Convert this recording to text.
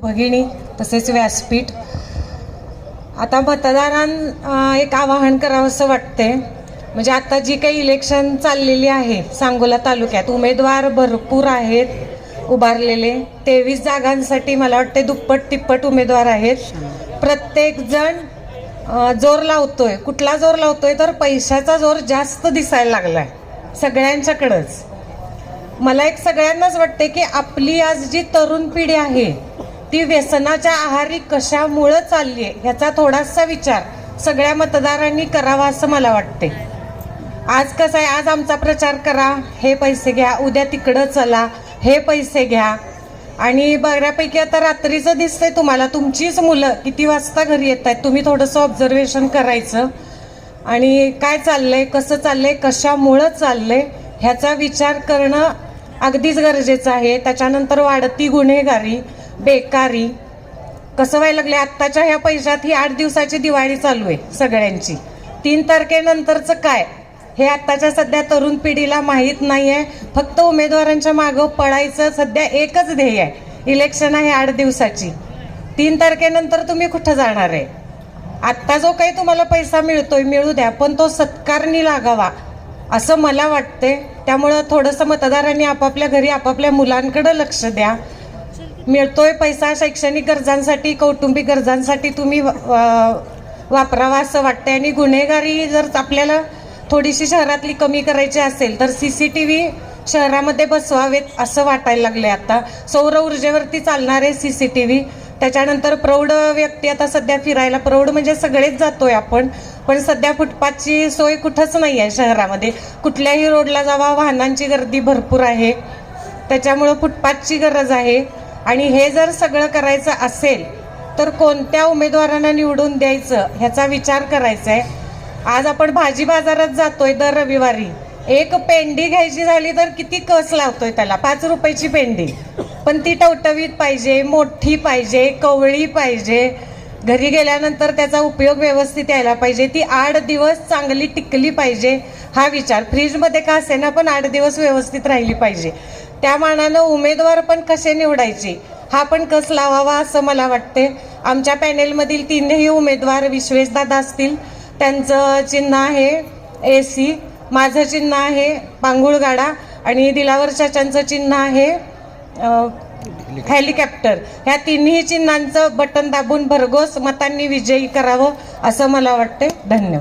भगिनी तसेच व्यासपीठ, आता मतदारांना एक आवाहन करावं असं वाटते. म्हणजे आता जी काही इलेक्शन चाललेली आहे सांगोला तालुक्यात, उमेदवार भरपूर आहेत उभारलेले. 23 जागांसाठी मला वाटते दुप्पट तिप्पट उमेदवार आहेत. प्रत्येक जण जोर लावतोय. कुठला जोर लावतोय तर पैशाचा जोर जास्त दिसायला लागलाय सगळ्यांच्याकडंच. मला एक सगळ्यांनाच वाटते की आपली आज जी तरुण पिढी आहे ती व्यसनाच्या आहारी कशामुळं चालली आहे ह्याचा थोडासा विचार सगळ्या मतदारांनी करावा असं मला वाटते. आज कसं आहे, आज आमचा प्रचार करा, हे पैसे घ्या, उद्या तिकडं चला, हे पैसे घ्या. आणि बऱ्यापैकी आता रात्रीचं दिसतंय तुम्हाला, तुमचीच मुलं किती वाजता घरी येत आहेत तुम्ही थोडंसं ऑब्झर्वेशन करायचं आणि काय चाललंय, कसं चाललंय, कशामुळं चाललंय ह्याचा विचार करणं अगदीच गरजेचं आहे. त्याच्यानंतर वाढती गुन्हेगारी, बेकारी, कसं व्हायला लागले आत्ताच्या ह्या पैशात ही 8 दिवसाची दिवाळी चालू आहे सगळ्यांची. 3 तारखेनंतरचं काय हे आत्ताच्या सध्या तरुण पिढीला माहीत नाही आहे. फक्त उमेदवारांच्या मागं पळायचं सध्या एकच ध्येय आहे. इलेक्शन आहे 8 दिवसाची. 3 तारखेनंतर तुम्ही कुठं जाणार आहे? आत्ता जो काही तुम्हाला पैसा मिळतोय मिळू द्या, पण तो सत्कारणी लागावा असं मला वाटते. त्यामुळं थोडंसं मतदारांनी आपापल्या घरी आपापल्या मुलांकडे लक्ष द्या. मिळतोय पैसा शैक्षणिक गरजांसाठी, कौटुंबिक गरजांसाठी तुम्ही वापरावा असं वाटतंय. आणि गुन्हेगारी जर आपल्याला थोडीशी शहरातली कमी करायची असेल तर CCTV शहरामध्ये बसवावेत असं वाटायला लागले. आता सौर ऊर्जेवरती चालणारे CCTV. त्याच्यानंतर प्रौढ व्यक्ती, आता सध्या फिरायला प्रौढ म्हणजे सगळेच जातोय आपण, पण सध्या फुटपाथची सोय कुठंच नाही आहे शहरामध्ये. कुठल्याही रोडला जावा वाहनांची गर्दी भरपूर आहे, त्याच्यामुळं फुटपाथची गरज आहे. आणि हे जर सगळं करायचं असेल तर कोणत्या उमेदवारांना निवडून द्यायचं ह्याचा विचार करायचा आहे. आज आपण भाजी बाजारात जातोय दर रविवारी, एक पेंडी घ्यायची झाली तर किती कस लावतोय त्याला, 5 रुपयाची पेंडी. पण ती टवटवीत पाहिजे, मोठी पाहिजे, कवळी पाहिजे, घरी गेल्यानंतर त्याचा उपयोग व्यवस्थित यायला पाहिजे, ती 8 दिवस चांगली टिकली पाहिजे हा विचार. फ्रीजमध्ये का असेना पण 8 दिवस व्यवस्थित राहिली पाहिजे. त्या मानानं उमेदवार पण कसे निवडायचे हा पण कस लावावा असं मला वाटते. आमच्या पॅनेलमधील 3ही उमेदवार विश्वेशदादा असतील, त्यांचं चिन्ह आहे AC, माझं चिन्ह आहे पांगुळगाडा आणि दिलावर चाचांचं चिन्ह आहे हेलिकॉप्टर. ह्या 3ही चिन्हांचं बटन दाबून भरघोस मतांनी विजयी करावं असं मला वाटते. धन्यवाद.